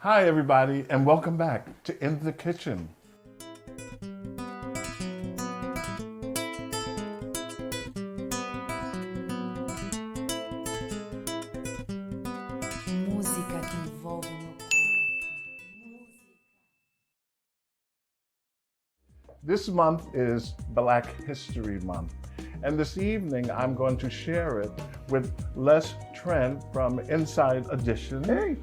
Hi, everybody, and welcome back to In the Kitchen. Música que envolve meu corpo. This month is Black History Month, and this evening I'm going to share it with Les Trent from Inside Edition. Hey.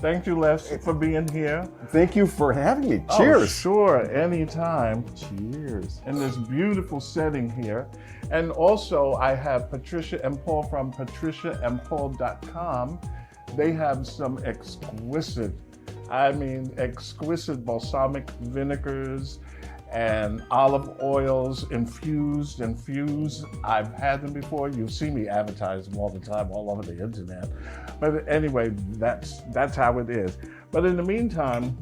Thank you, Les, for being here. Thank you for having me. Cheers. Oh, sure, anytime. Cheers. In this beautiful setting here. And also I have Patricia and Paul from patriciaandpaul.com. They have some exquisite balsamic vinegars and olive oils infused. I've had them before. You see me advertise them all the time all over the internet. But anyway, that's how it is. But in the meantime,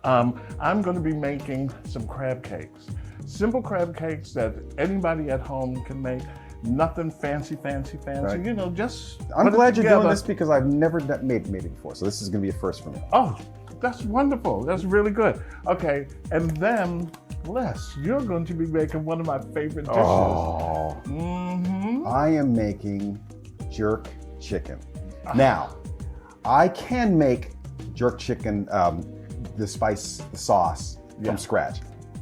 I'm going to be making some crab cakes. Simple crab cakes that anybody at home can make. Nothing fancy. Right. You know, just I'm put it glad you're doing together. this because I've never made it before. So this is going to be a first for me. Oh, that's wonderful. That's really good. Okay, and then Les, you're going to be making one of my favorite dishes. Oh. I am making jerk chicken. Now, I can make jerk chicken, the sauce from scratch,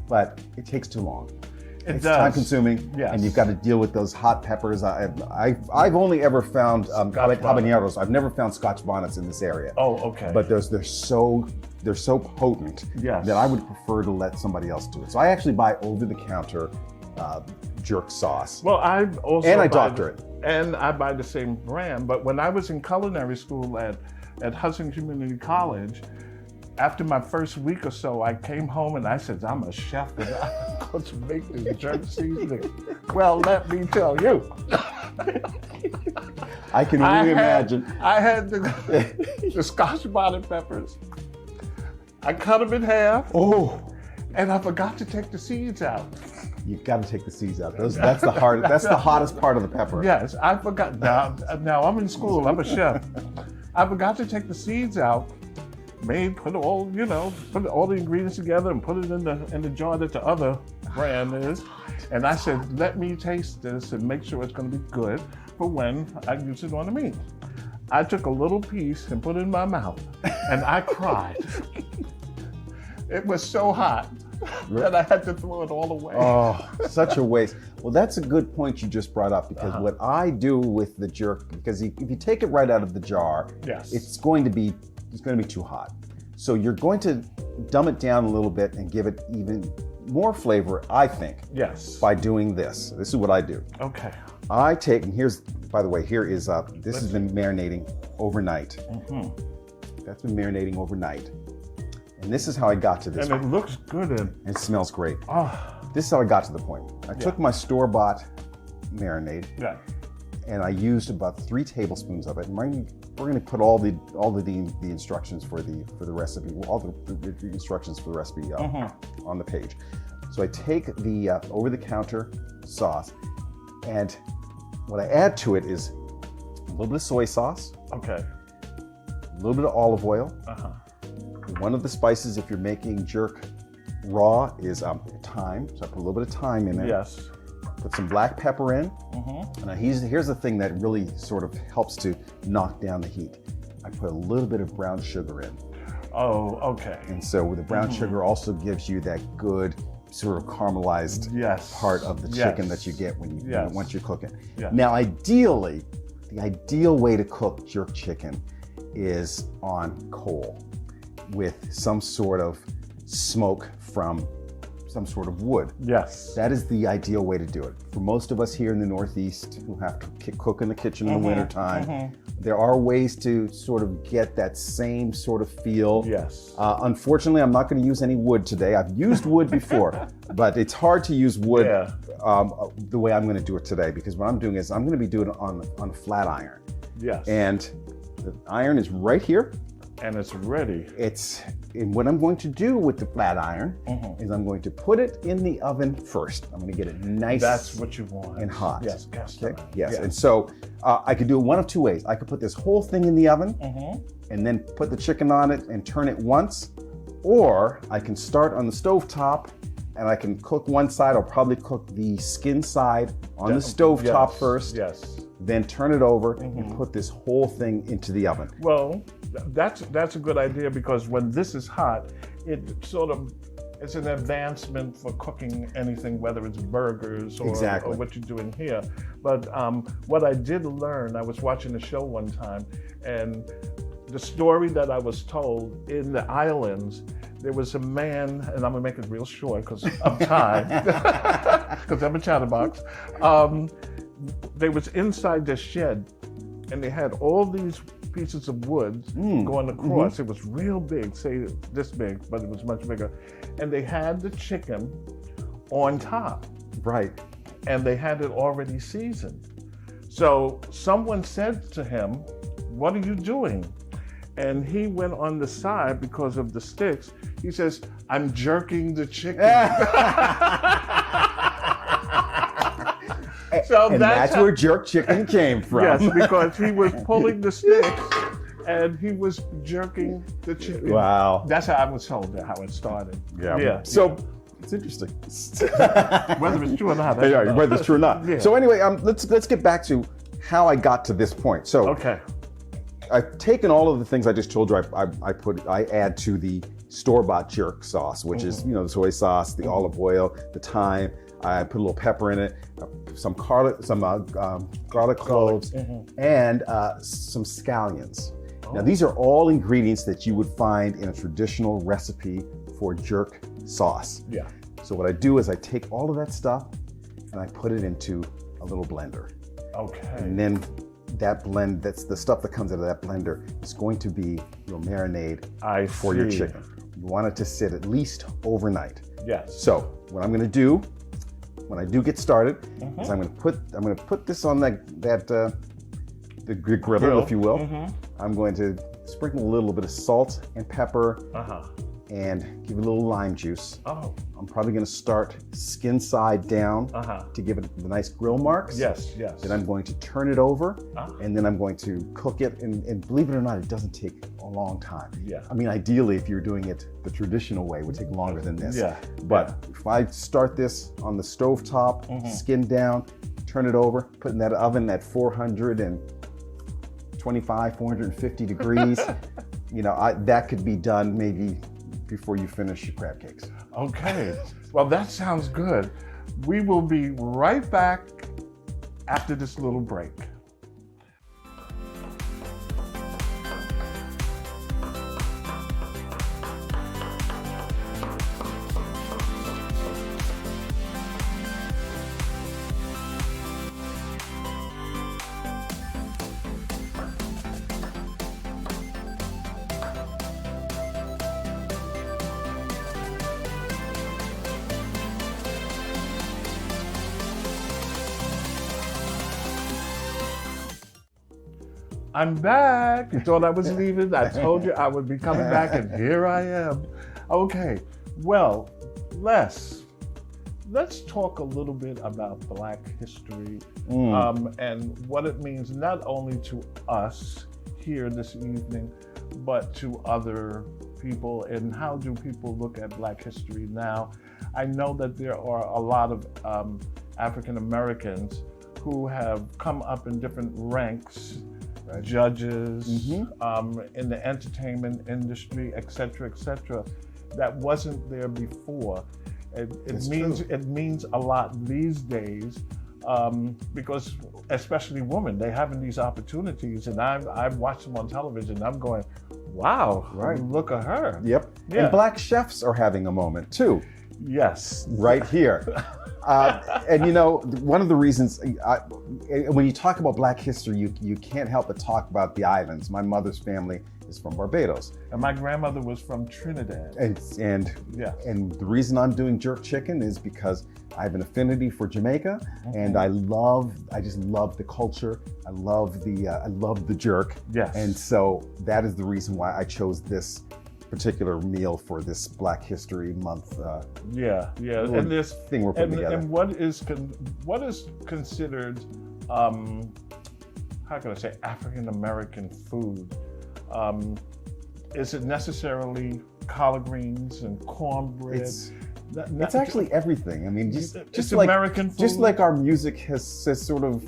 but it takes too long. It's time consuming, Yes. and you've got to deal with those hot peppers. I've only ever found habaneros. I've never found Scotch bonnets in this area. Oh, okay. But they're so potent Yes. that I would prefer to let somebody else do it. So I actually buy over-the-counter jerk sauce. Well, I also And I doctor it. And I buy the same brand. But when I was in culinary school at Hudson Community College, after my first week or so, I came home and I said, I'm a chef and I'm going to make this jerk seasoning. Well, let me tell you. I can really imagine. I had the Scotch bonnet peppers. I cut them in half. Oh, And I forgot to take the seeds out. you've got to take the seeds out. That's the hardest. That's the hottest part of the pepper. Yes, I forgot. Now I'm in school. I'm a chef. I forgot to take the seeds out. Put all the ingredients together and put it in the jar that the other brand is. And I said, let me taste this and make sure it's going to be good for when I use it on the meat. I took a little piece and put it in my mouth, and I cried. It was so hot that I had to throw it all away. Oh, such a waste. Well, that's a good point you just brought up because what I do with the jerk, because if you take it right out of the jar, Yes. it's going to be too hot. So you're going to dumb it down a little bit and give it even more flavor, I think. Yes. By doing this. This is what I do. Okay. I take, and here's, by the way, this has been marinating overnight. That's been marinating overnight. And this is how I got to this And point. it looks good and It smells great. oh This is how I got to the point. I took my store-bought marinade yeah. and I used about 3 tablespoons of it. And we're going to put all the instructions for the recipe, all the instructions for the recipe on the page. So I take the over-the-counter sauce, and what I add to it is a little bit of soy sauce, Okay. a little bit of olive oil. One of the spices, if you're making jerk raw, is thyme. So I put a little bit of thyme in it. Yes. Put some black pepper in. And here's the thing that really sort of helps to knock down the heat. I put a little bit of brown sugar in. Oh, okay. And so the brown sugar also gives you that good sort of caramelized part of the chicken that you get when you once you cook it. Yes. Now, ideally, the ideal way to cook jerk chicken is on coal with some sort of smoke from some sort of wood. Yes. That is the ideal way to do it. For most of us here in the Northeast who have to cook in the kitchen in the wintertime, there are ways to sort of get that same sort of feel. Yes. Unfortunately, I'm not going to use any wood today. I've used wood before, but it's hard to use wood the way I'm going to do it today, because what I'm doing is I'm going to be doing it on a flat iron. Yes. And the iron is right here. And it's ready. And what I'm going to do with the flat iron is I'm going to put it in the oven first. I'm going to get it nice. That's what you want. And hot. Yes, cast iron. Yes. And so I could do it one of two ways. I could put this whole thing in the oven and then put the chicken on it and turn it once, or I can start on the stovetop and I can cook one side. I'll probably cook the skin side on the stovetop first. Yes. Then turn it over and put this whole thing into the oven. Well, that's a good idea, because when this is hot, it's an advancement for cooking anything, whether it's burgers or what you're doing here. But what I did learn, I was watching a show one time, and the story that I was told, in the islands, there was a man, and I'm gonna make it real short because of time, because I'm a chatterbox. They was inside the shed, and they had all these pieces of wood going across. It was real big, say this big, but it was much bigger. And they had the chicken on top. Right. And they had it already seasoned. So someone said to him, "What are you doing?" And he went on the side because of the sticks. He says, "I'm jerking the chicken." So and that's where jerk chicken came from. Yes, because he was pulling the sticks and he was jerking the chicken. Wow. That's how I was told how it started. Yeah. So it's interesting. Whether it's true or not. Whether it's true or not. Yeah. So anyway, let's get back to how I got to this point. So I've taken all of the things I just told you. I add to the store-bought jerk sauce, which is the soy sauce, the olive oil, the thyme. I put a little pepper in it, some garlic cloves, and some scallions. Now, these are all ingredients that you would find in a traditional recipe for jerk sauce. Yeah. So what I do is I take all of that stuff and I put it into a little blender. Okay. And then that's the stuff that comes out of that blender is going to be your marinade for your chicken. You want it to sit at least overnight. Yes. So what I'm going to do when I do get started is I'm going to put this on the griddle, if you will. I'm going to sprinkle a little bit of salt and pepper and give it a little lime juice. I'm probably going to start skin side down to give it the nice grill marks. Yes. Then I'm going to turn it over and then I'm going to cook it. And believe it or not, it doesn't take a long time. Yeah. I mean, ideally, if you're doing it the traditional way, it would take longer than this. Yeah. But if I start this on the stovetop, skin down, turn it over, put in that oven at 425, 450 degrees, that could be done maybe before you finish your crab cakes. Okay. Well, that sounds good. We will be right back after this little break. I'm back. You thought I was leaving. I told you I would be coming back, and here I am. Okay, well, let's talk a little bit about Black history and what it means not only to us here this evening, but to other people, and how do people look at Black history now. I know that there are a lot of African Americans who have come up in different ranks, judges, in the entertainment industry, et cetera, that wasn't there before. It means a lot these days because especially women, they having these opportunities, and I've watched them on television and I'm going, wow, look at her. Yep. Yeah. And Black chefs are having a moment too. Yes. Right here. And one of the reasons, when you talk about Black history, you can't help but talk about the islands. My mother's family is from Barbados. And my grandmother was from Trinidad. And the reason I'm doing jerk chicken is because I have an affinity for Jamaica, and I just love the culture. I love the jerk. Yes. And so that is the reason why I chose this particular meal for this Black History Month. And this thing we're putting together. And what is considered, how can I say, African American food? Is it necessarily collard greens and cornbread? It's actually everything. I mean, just like American food. Just like our music has sort of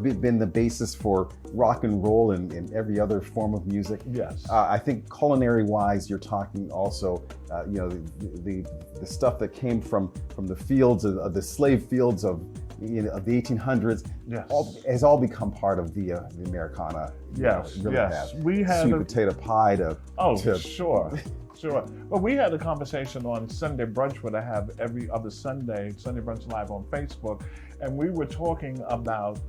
been the basis for rock and roll and every other form of music. Yes. I think culinary-wise, you're talking also, the stuff that came from the fields of the slave fields of the 1800s. Yes. Has all become part of the Americana. Yes. Really yes. have. We had sweet potato pie to. Sure. Sure. Well, we had a conversation on Sunday Brunch, what I have every other Sunday Brunch Live on Facebook, and we were talking about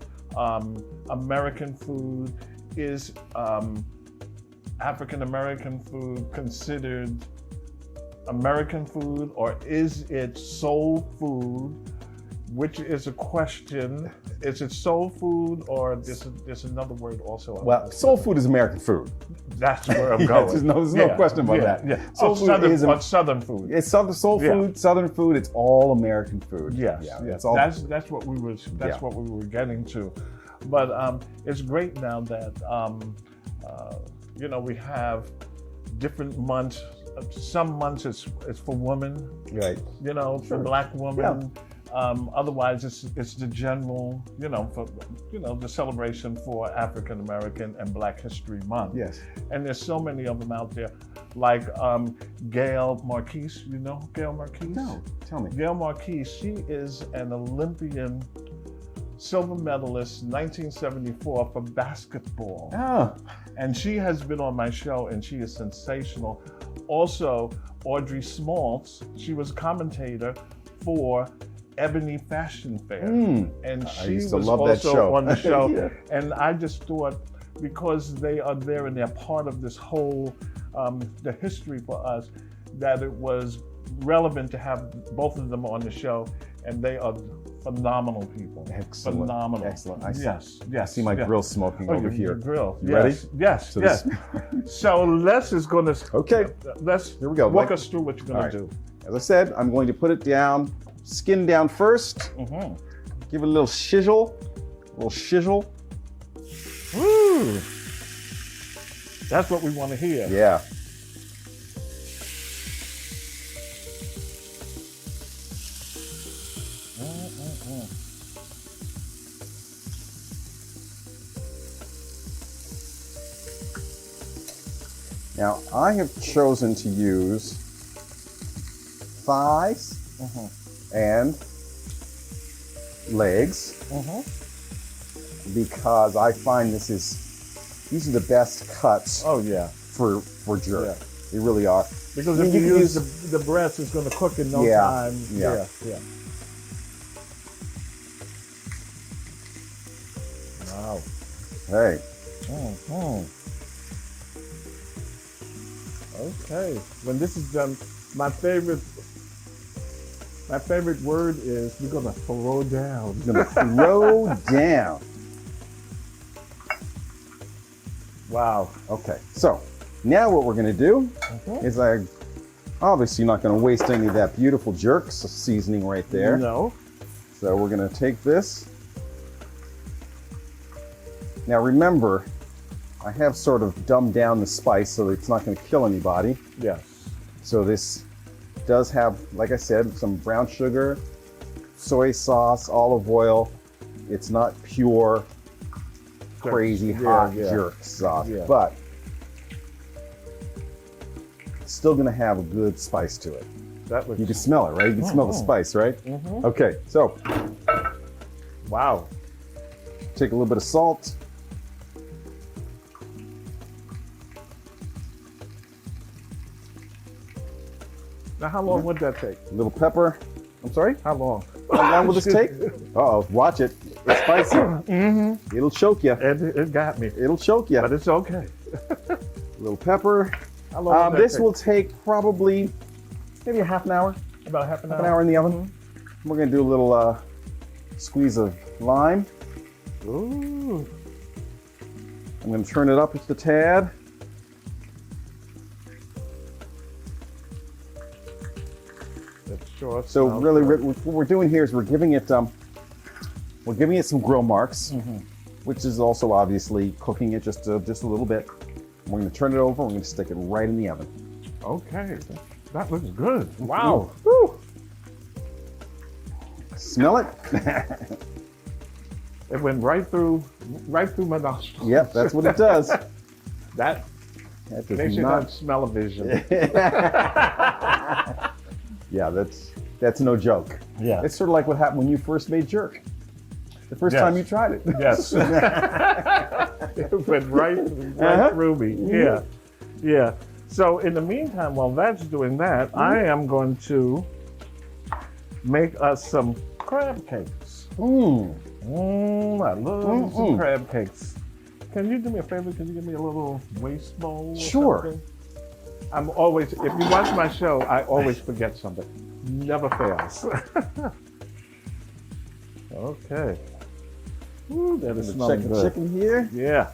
American food. Is African American food considered American food, or is it soul food? Which is a question. Is it soul food, or there's another word also? Well, soul food is American food. That's where I'm going. There's no question about that. Yeah. Soul food is Southern food. It's soul food, Southern food. It's all American food. Yes. Yeah, Yes. it's all. That's what we were getting to. But it's great now that we have different months. Some months it's for women. Right. For Black women. Yeah. Otherwise, it's the general, the celebration for African American and Black History Month. Yes. And there's so many of them out there, like Gail Marquise. You know Gail Marquise? No, tell me. Gail Marquise. She is an Olympian silver medalist, 1974 for basketball. Oh. And she has been on my show, and she is sensational. Also, Audrey Smaltz. She was commentator for Ebony Fashion Fair, and she was also on the show. Yeah. And I just thought, because they are there and they're part of this whole the history for us, that it was relevant to have both of them on the show, and they are phenomenal people. Excellent. Phenomenal. Excellent. Yes. I see my grill smoking over here. Your grill. You ready? Yes. So yes. So Les is going to. Okay. Here we go. Walk us through what you're going to do. As I said, I'm going to put it down, skin down first. Mm-hmm. Give it a little shizzle. Woo! That's what we want to hear. Yeah. Now, I have chosen to use thighs and legs because I find these are the best cuts. Oh yeah, for jerk. Yeah. They really are. Because if you use the breast, it's going to cook in no time. Yeah. Wow. Hey. Okay. When this is done, my favorite word is we're gonna throw down. We're gonna throw down. Wow. Okay. So now what we're gonna do is I'm obviously not gonna waste any of that beautiful jerk seasoning right there. No. So we're gonna take this. Now remember, I have sort of dumbed down the spice so that it's not going to kill anybody. Yes. So this does have, like I said, some brown sugar, soy sauce, olive oil. It's not pure, crazy hot jerk sauce, but it's still going to have a good spice to it. You can smell it, right? You can smell the spice, right? Okay, so. Wow. Take a little bit of salt. Now, how long would that take? A little pepper. I'm sorry? How long? How long will this take? Uh-oh, watch it. It's spicy. It'll choke you. It got me. It'll choke you. But it's okay. A little pepper. How long does that This take? will take probably maybe a half an hour. About half an Half an hour in the oven. We're gonna do a little squeeze of lime. Ooh. I'm gonna turn it up just a tad. That sure So smells really, good. what we're doing here is we're giving it some grill marks, which is also obviously cooking it just a little bit. We're gonna turn it over. We're gonna stick it right in the oven. Okay, that looks good. Wow. Woo. Smell it? It went right through my nostrils. Yep, that's what it does. That That they does should not. have smell-o-vision. Yeah, that's no joke. Yeah. It's sort of like what happened when you first made jerk. The first Yes. time you tried it. Yes. It went right Uh-huh. through me. Yeah. Yeah. So in the meantime, while that's doing that, I am going to make us some crab cakes. I love some crab cakes. Can you do me a favor? Can you give me a little waste bowl? Or Sure. something? I'm always, if you watch my show, I always forget something. Never fails. Okay. Ooh, that is smelling Check the good. chicken here. Yeah.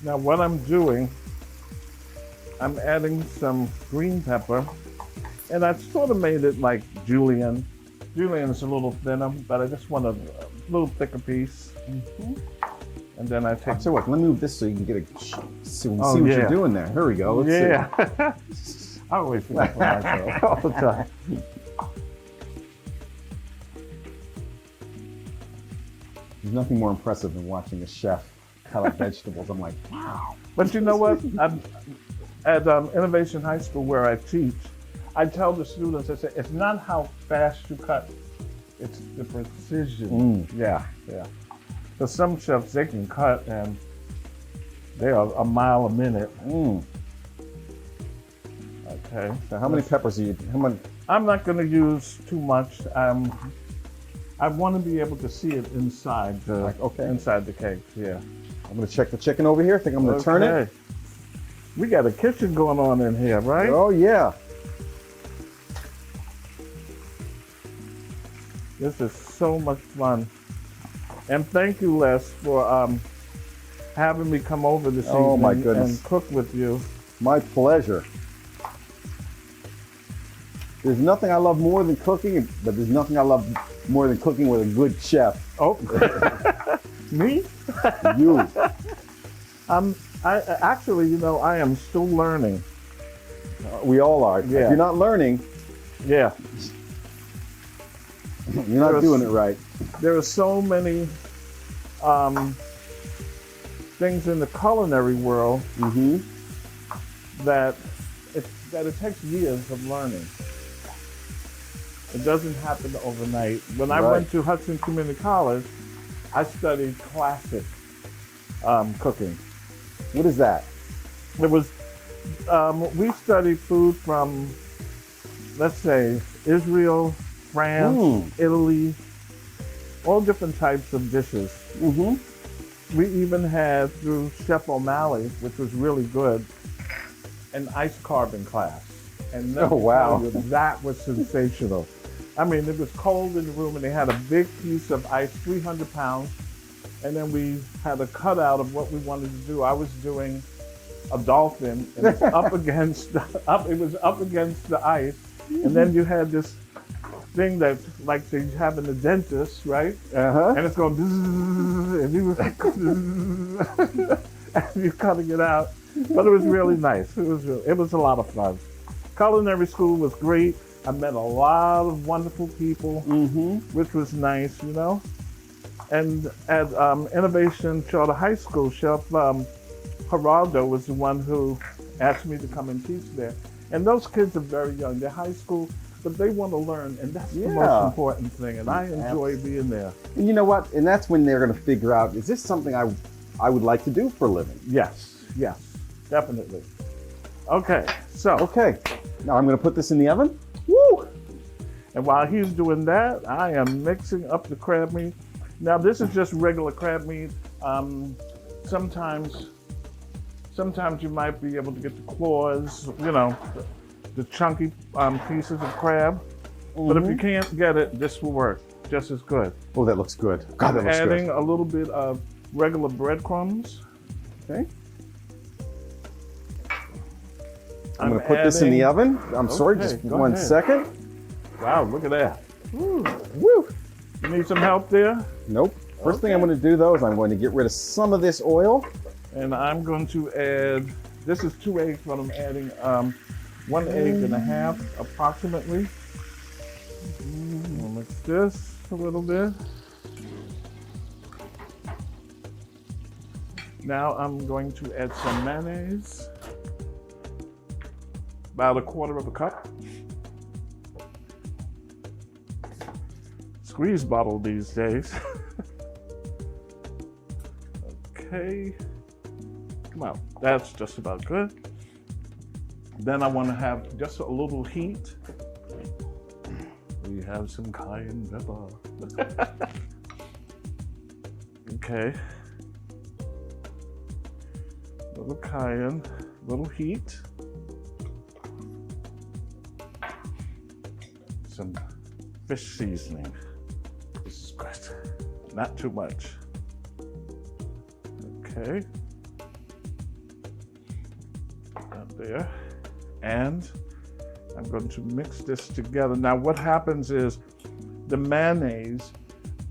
Now what I'm doing, I'm adding some green pepper, and I sort of made it like julienne. Julienne is a little thinner, but I just want a little thicker piece. And then I take. So what? Let me move this so you can get a see what Oh, yeah. you're doing there. Here we go. Let's Yeah. I always forget for myself all the time. There's nothing more impressive than watching a chef cut up vegetables. I'm like, wow. But you know what? At Innovation High School where I teach, I tell the students, I say, it's not how fast you cut, it's the precision. Yeah, yeah. Because some chefs, they can cut and they are a mile a minute. Okay. So how many peppers are you? How many? I'm not going to use too much. I want to be able to see it inside the inside the cakes. Yeah. I'm gonna check the chicken over here. I think I'm gonna turn it. Okay. We got a kitchen going on in here, right? Oh yeah. This is so much fun. And thank you, Les, for having me come over this Oh, evening my goodness. and cook with you. My pleasure. There's nothing I love more than cooking, but there's nothing I love more than cooking with a good chef. Oh, me? You. I actually, you know, I am still learning. We all are. Yeah. If you're not learning, Yeah. you're not doing it right. There are so many things in the culinary world that it takes years of learning. It doesn't happen overnight. When I went to Hudson Community College, I studied classic cooking. What is that? It was we studied food from, let's say, Israel, France, Italy, all different types of dishes. We even had, through Chef O'Malley, which was really good, an ice carving class. And let me tell you, that was sensational. I mean, it was cold in the room and they had a big piece of ice, 300 pounds. And then we had a cutout of what we wanted to do. I was doing a dolphin and it was up against the ice. And then you had this thing that, like they have in the dentist, right? And it's going bzzz, and you and you're cutting it out. But it was really nice. It was a lot of fun. Culinary school was great. I met a lot of wonderful people, which was nice, you know. And at Innovation Charter High School, Chef Geraldo was the one who asked me to come and teach there. And those kids are very young. They're high school, but they want to learn, and that's the most important thing. And I enjoy being there. And you know what? And that's when they're going to figure out, is this something I would like to do for a living? Yes, yes, definitely. Okay, so. Okay, now I'm going to put this in the oven. Woo! And while he's doing that, I am mixing up the crab meat. Now this is just regular crab meat. Sometimes you might be able to get the claws, you know, the chunky pieces of crab. But if you can't get it, this will work just as good. Oh, that looks good. God, that looks Adding good. a little bit of regular breadcrumbs. Okay. I'm going to put this in the oven. I'm sorry, just go 1 ahead. second. Wow, look at that. Woo! You need some help there? Nope. First thing I'm going to do though is I'm going to get rid of some of this oil. And I'm going to add, this is 2 eggs, but I'm adding 1 egg and a half approximately. I'll mix this a little bit. Now I'm going to add some mayonnaise. About 1/4 cup. Squeeze bottle these days. Okay. Come on, that's just about good. Then I want to have just a little heat. We have some cayenne pepper. Okay. Little cayenne, little heat. Some fish seasoning. This is good. Not too much. Okay. Up there. And I'm going to mix this together. Now what happens is the mayonnaise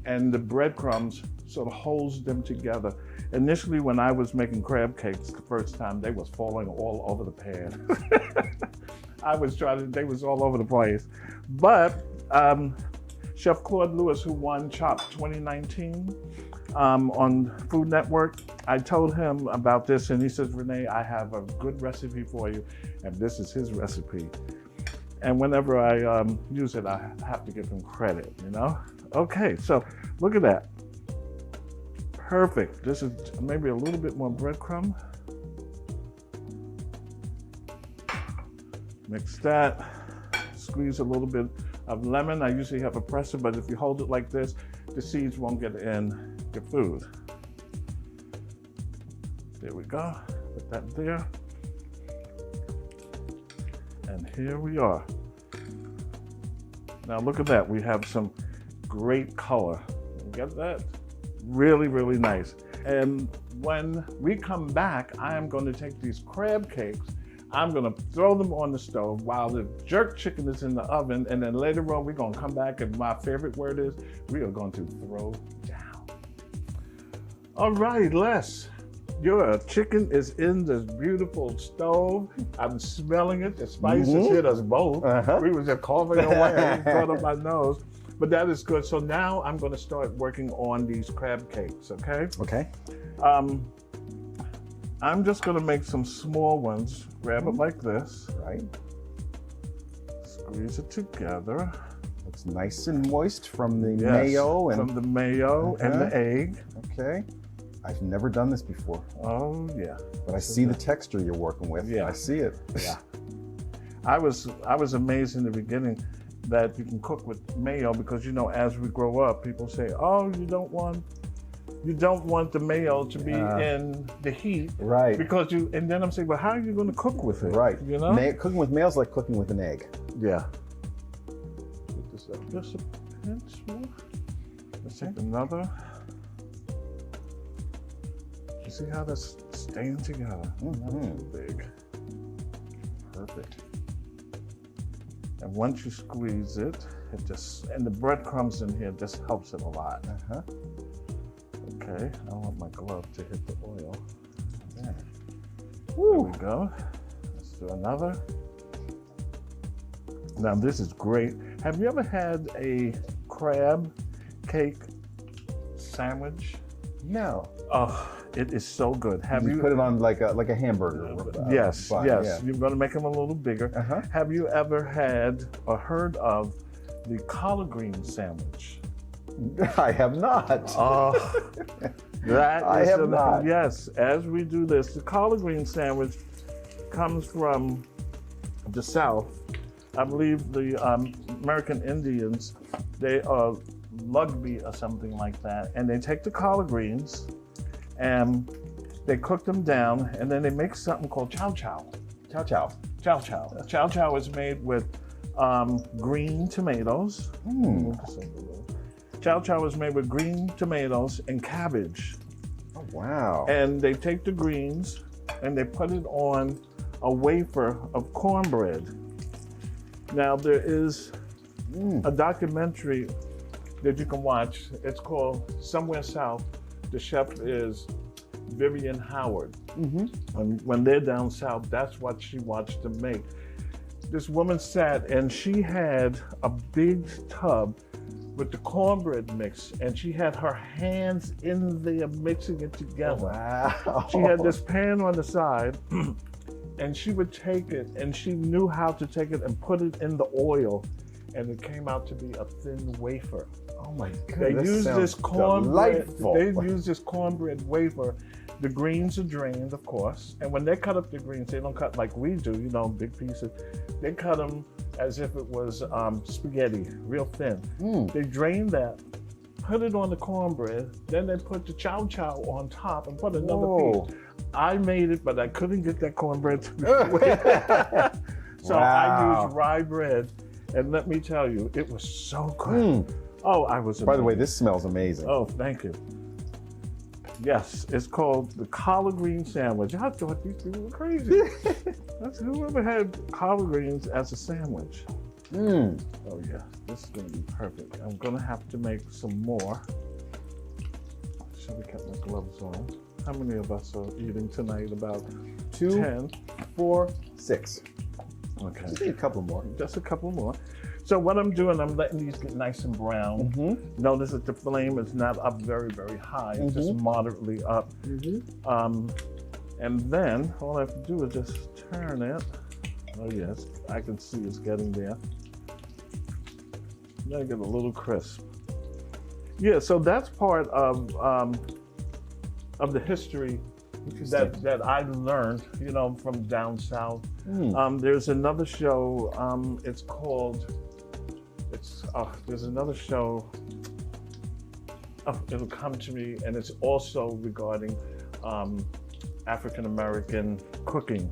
and the breadcrumbs sort of holds them together. Initially when I was making crab cakes the first time, they was falling all over the pan. They was all over the place. But Chef Claude Lewis, who won Chopped 2019 on Food Network, I told him about this and he says, Rene, I have a good recipe for you. And this is his recipe. And whenever I use it, I have to give him credit, you know? Okay, so look at that. Perfect. This is maybe a little bit more breadcrumb. Mix that. Squeeze a little bit of lemon. I usually have a presser, but if you hold it like this, the seeds won't get in your food. There we go. Put that there. And here we are. Now look at that. We have some great color. You get that? Really, really nice. And when we come back, I am going to take these crab cakes. I'm going to throw them on the stove while the jerk chicken is in the oven. And then later on, we're going to come back, and my favorite word is, we are going to throw down. All right, Les, your chicken is in this beautiful stove. I'm smelling it. The spices hit us both. We were just coughing away, front of my nose. But that is good. So now I'm going to start working on these crab cakes, okay? Okay. I'm just going to make some small ones. Grab it like this. Right. Squeeze it together. Looks nice and moist from the mayo and from the mayo and the egg. Okay. I've never done this before. Oh yeah. But I see the texture you're working with. Yeah. I see it. Yeah. I was amazed in the beginning that you can cook with mayo because, you know, as we grow up, people say, oh, you don't want the mayo to be in the heat. Right. Because and then I'm saying, well, how are you going to cook with it? Right. You know? Cooking with mayo is like cooking with an egg. Yeah. Put this up just a pinch more. Let's take another. You see how that's staying together? Not too big. Perfect. And once you squeeze it, and the breadcrumbs in here just helps it a lot. Okay, I don't want my glove to hit the oil. There we go. Let's do another. Now this is great. Have you ever had a crab cake sandwich? No. Oh, it is so good. Have you put it on like a hamburger? Yes, bun, yes. yeah. You're going to make them a little bigger. Have you ever had or heard of the collard green sandwich? I have not. That I is have not. Yes, as we do this, the collard green sandwich comes from the South. I believe the American Indians, they are Lugby or something like that, and they take the collard greens and they cook them down, and then they make something called chow chow. Chow chow. Chow chow. Chow chow is made with green tomatoes. Chow chow is made with green tomatoes and cabbage. Oh, wow. And they take the greens and they put it on a wafer of cornbread. Now there is a documentary that you can watch. It's called Somewhere South. The chef is Vivian Howard. And when they're down south, that's what she watched them make. This woman sat and she had a big tub with the cornbread mix, and she had her hands in there mixing it together. Wow. She had this pan on the side, and she would take it, and she knew how to take it and put it in the oil, and it came out to be a thin wafer. Oh my They goodness. use this cornbread. Delightful. They use this cornbread wafer. The greens are drained, of course, and when they cut up the greens, they don't cut like we do, you know, big pieces. They cut them as if it was spaghetti, real thin. They drain that, put it on the cornbread, then they put the chow chow on top and put another piece. I made it, but I couldn't get that cornbread to be so I used rye bread, and let me tell you, it was so good. Oh, I was amazed. By the way, this smells amazing. Oh, thank you. Yes, it's called the collard green sandwich. I thought these people were crazy. That's whoever had collard greens as a sandwich. Oh yeah, this is gonna be perfect. I'm gonna have to make some more. Should have kept my gloves on. How many of us are eating tonight? About 2, 10, 4, 6. Okay. Just need a couple more. Just a couple more. So what I'm doing, I'm letting these get nice and brown. Notice that the flame is not up very, very high. It's just moderately up. And then all I have to do is just turn it. Oh yes, I can see it's getting there. Now get a little crisp. Yeah, so that's part of the history that I learned, you know, from down south. There's another show. It's called. There's another show. It'll come to me, and it's also regarding African American cooking.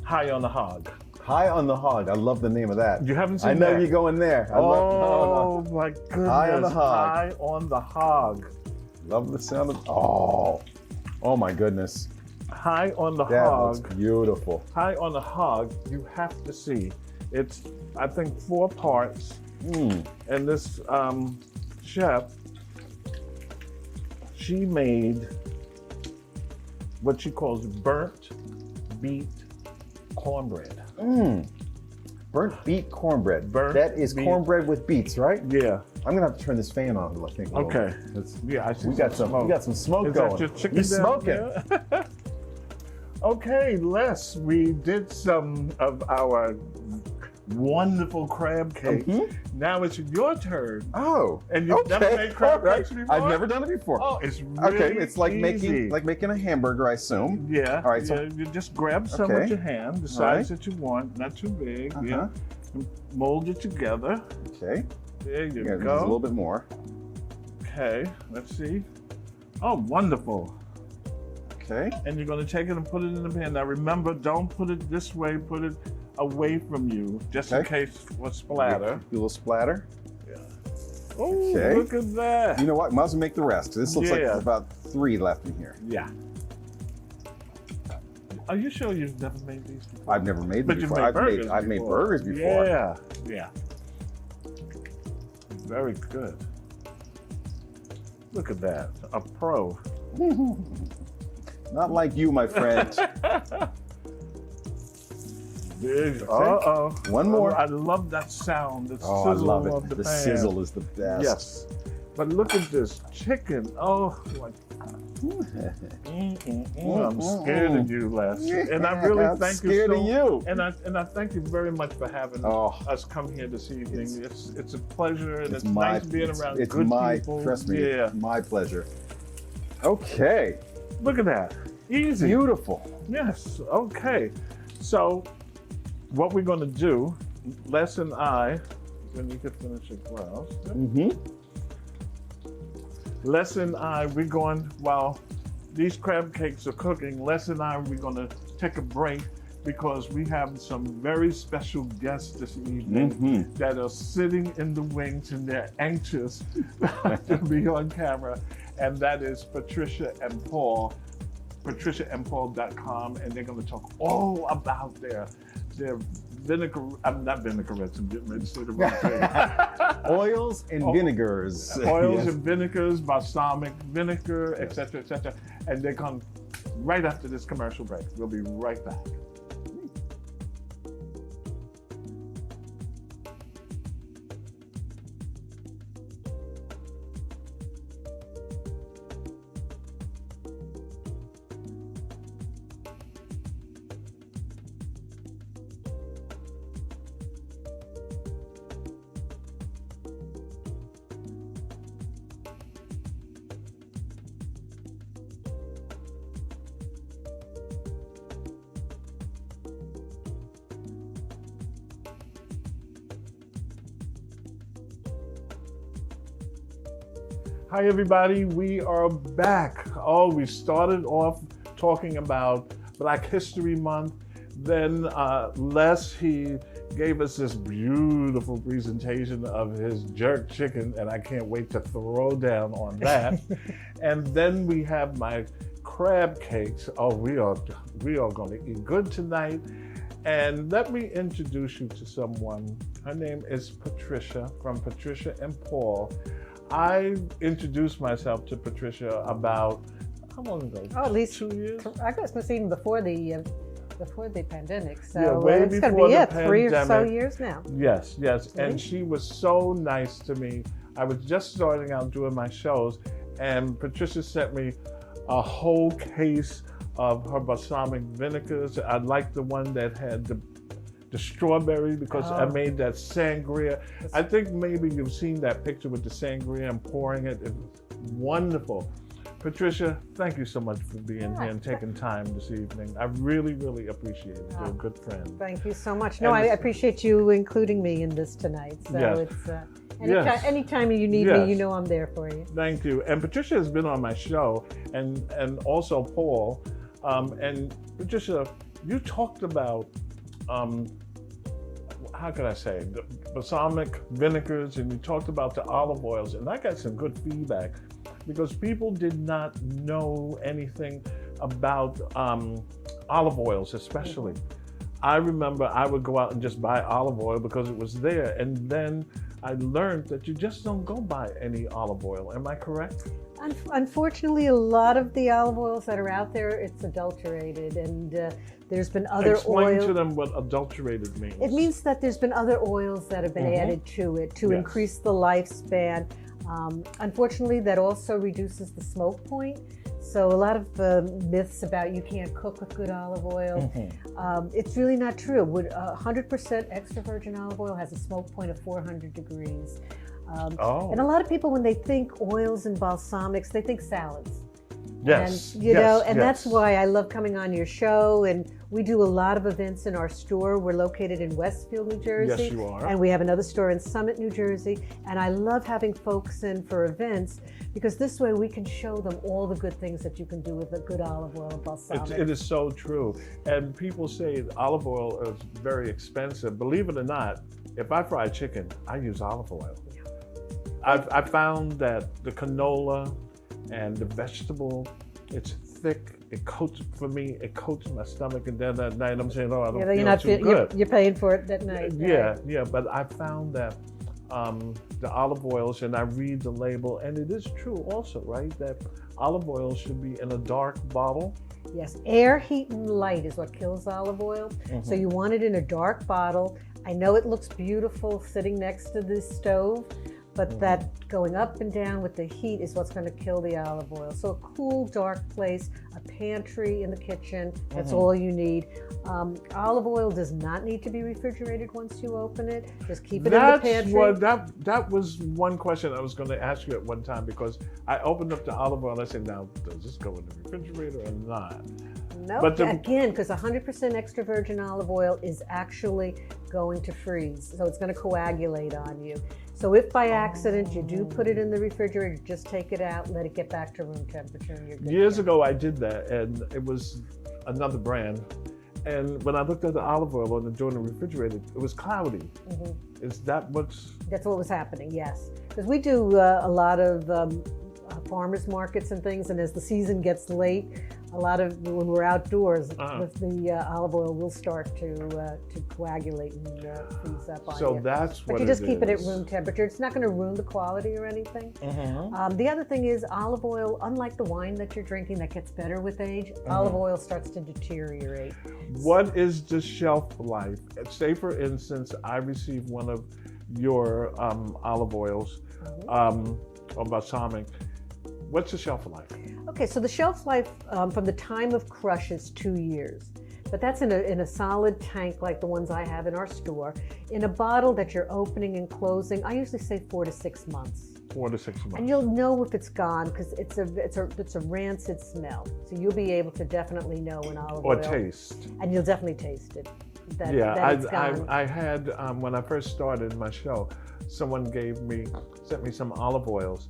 High on the Hog. High on the Hog. I love the name of that. You haven't seen I know that? you're going there. Oh my goodness. High on the Hog. High on the Hog. Love the sound of. Oh my goodness. High on the That Hog. looks beautiful. High on the Hog. You have to see. It's, I think, 4 parts. And this chef, she made what she calls burnt beet cornbread. Burnt beet cornbread. Burnt that is beet. Cornbread with beets, right? Yeah. I'm gonna have to turn this fan on. I think. Okay. Yeah, I see. We got some smoke Is going. that your chicken You're down smoking. there? Okay, Les, we did some of our wonderful crab cakes. Now it's your turn. Oh, And you've never made crab cakes before? I've never done it before. Oh, it's really Okay, it's like easy. making a hamburger, I assume. Yeah. All right, so you just grab some Okay. with your hand, the size that you want, not too big. Yeah. Mold it together. Okay. There you Yeah, go. just a little bit more. Okay, let's see. Oh, wonderful. Okay. And you're going to take it and put it in the pan. Now remember, don't put it this way, put it away from you, just in case for splatter. Do a little splatter. Yeah. Oh, Okay. look at that. You know what? Might as well make the rest. This looks like Yeah. there's about 3 left in here. Yeah. Are you sure you've never made these before? I've never made them But you've before. made burgers I've made before. burgers before. Yeah, yeah. Very good. Look at that, a pro. Not like you, my friend. Uh-oh. One more. I love that sound, the Oh, I sizzle love of it. the The pan. sizzle is the best. Yes. But look at this chicken. Oh, my. I'm scared of you, Les. And I really I'm thank scared you of so. you. And I thank you very much for having us come here this evening. It's a pleasure, and it's nice being around good people. Trust me, Yeah. my pleasure. Okay. Look at that. Easy. Beautiful. Yes. Okay. So, what we're going to do, Les and I, when you could finish your glass. Mm-hmm. Les and I, we're going, while these crab cakes are cooking, Les and I, we're going to take a break because we have some very special guests this evening that are sitting in the wings and they're anxious to be on camera. And that is Patricia and Paul, patriciaandpaul.com, and they're going to talk all about their vinegar, I'm not vinaigrettes, I'm getting ready to say the wrong thing. Oils and vinegars. Oils Yes. and vinegars, balsamic vinegar, etc., etc. And they come right after this commercial break. We'll be right back. Hi everybody, we are back. Oh, we started off talking about Black History Month. Then Les, he gave us this beautiful presentation of his jerk chicken, and I can't wait to throw down on that. And then we have my crab cakes. Oh, we are going to eat good tonight. And let me introduce you to someone. Her name is Patricia from Patricia and Paul. I introduced myself to Patricia about, how long ago? Oh, at least 2 years? I guess it was even before the pandemic. So Yeah, way it's going to before be the 3 or so pandemic. years now. Yes, yes. And she was so nice to me. I was just starting out doing my shows, and Patricia sent me a whole case of her balsamic vinegars. I liked the one that had the strawberry because I made that sangria. I think maybe you've seen that picture with the sangria and pouring it. It was wonderful. Patricia, thank you so much for being here and taking time this evening. I really, really appreciate it. You're a good friend. Thank you so much. No, And I appreciate you including me in this tonight. So Yes. it's anytime you need Yes. me, you know I'm there for you. Thank you. And Patricia has been on my show, and also Paul. And Patricia, you talked about, how can I say, the balsamic vinegars, and you talked about the olive oils, and I got some good feedback because people did not know anything about olive oils, especially. I remember I would go out and just buy olive oil because it was there, and then I learned that you just don't go buy any olive oil. Am I correct? Unfortunately, a lot of the olive oils that are out there, it's adulterated, and there's been other Explain oils. to them what adulterated means. It means that there's been other oils that have been added to it to Yes. increase the lifespan. Unfortunately, that also reduces the smoke point. So a lot of myths about you can't cook with good olive oil. It's really not true. 100% extra virgin olive oil has a smoke point of 400 degrees. And a lot of people, when they think oils and balsamics, they think salads. Yes. And, that's why I love coming on your show. And we do a lot of events in our store. We're located in Westfield, New Jersey. Yes, you are. And we have another store in Summit, New Jersey. And I love having folks in for events because this way we can show them all the good things that you can do with a good olive oil and balsamic. It is so true. And people say olive oil is very expensive. Believe it or not, if I fry chicken, I use olive oil. I found that the canola and the vegetable, it's thick. It coats my stomach, and then at night I'm saying, oh, I don't feel too good. You're paying for it that night. Yeah. But I found that the olive oils, and I read the label, and it is true also, right? That olive oil should be in a dark bottle. Yes, air, heat, and light is what kills olive oil. So you want it in a dark bottle. I know it looks beautiful sitting next to the stove, but that going up and down with the heat is what's going to kill the olive oil. So a cool, dark place, a pantry in the kitchen, that's all you need. Olive oil does not need to be refrigerated once you open it. Just keep it in the pantry. That was one question I was going to ask you at one time, because I opened up the olive oil and I said, now, does this go in the refrigerator or not? No, But again, because 100% extra virgin olive oil is actually going to freeze, so it's going to coagulate on you. So if by accident you do put it in the refrigerator, just take it out, let it get back to room temperature, and you're good. Years ago, I did that, and it was another brand. And when I looked at the olive oil on the door in the refrigerator, it was cloudy. Is that what's... That's what was happening, yes. Because we do a lot of farmers markets and things, and as the season gets late, a lot of, when we're outdoors, with the olive oil will start to coagulate and freeze up on you. So that's what But you just keep it at is. room temperature. It's not going to ruin the quality or anything. The other thing is olive oil, unlike the wine that you're drinking that gets better with age, olive oil starts to deteriorate. What is the shelf life? Say, for instance, I received one of your olive oils, or balsamic. What's the shelf life? Okay, so the shelf life from the time of crush is 2 years. But that's in a solid tank like the ones I have in our store. In a bottle that you're opening and closing, I usually say 4 to 6 months. 4 to 6 months. And you'll know if it's gone because it's a rancid smell. So you'll be able to definitely know when olive oil. Or taste. And you'll definitely taste it. That it's gone. I had, when I first started my show, someone sent me some olive oils.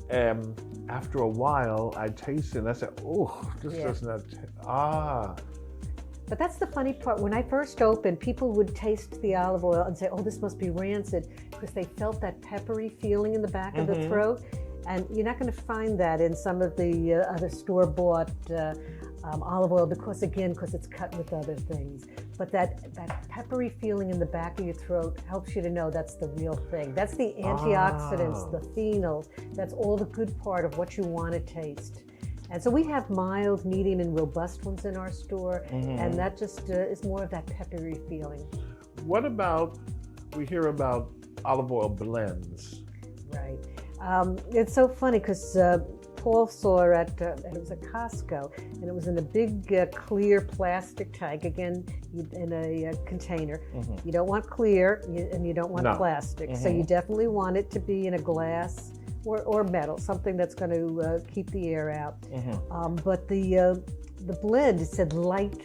And after a while, I tasted it and I said, oh, this does not, But that's the funny part. When I first opened, people would taste the olive oil and say, oh, this must be rancid, because they felt that peppery feeling in the back of the throat. And you're not going to find that in some of the other store-bought olive oil because it's cut with other things. But that peppery feeling in the back of your throat helps you to know that's the real thing. That's the antioxidants, the phenols. That's all the good part of what you want to taste. And so we have mild, medium, and robust ones in our store, and that just is more of that peppery feeling. What about, we hear about olive oil blends. Right. It's so funny because Paul saw it was at Costco, and it was in a big clear plastic tank, again, in a container. You don't want clear, and you don't want plastic. So you definitely want it to be in a glass or metal, something that's going to keep the air out. But the blend, it said light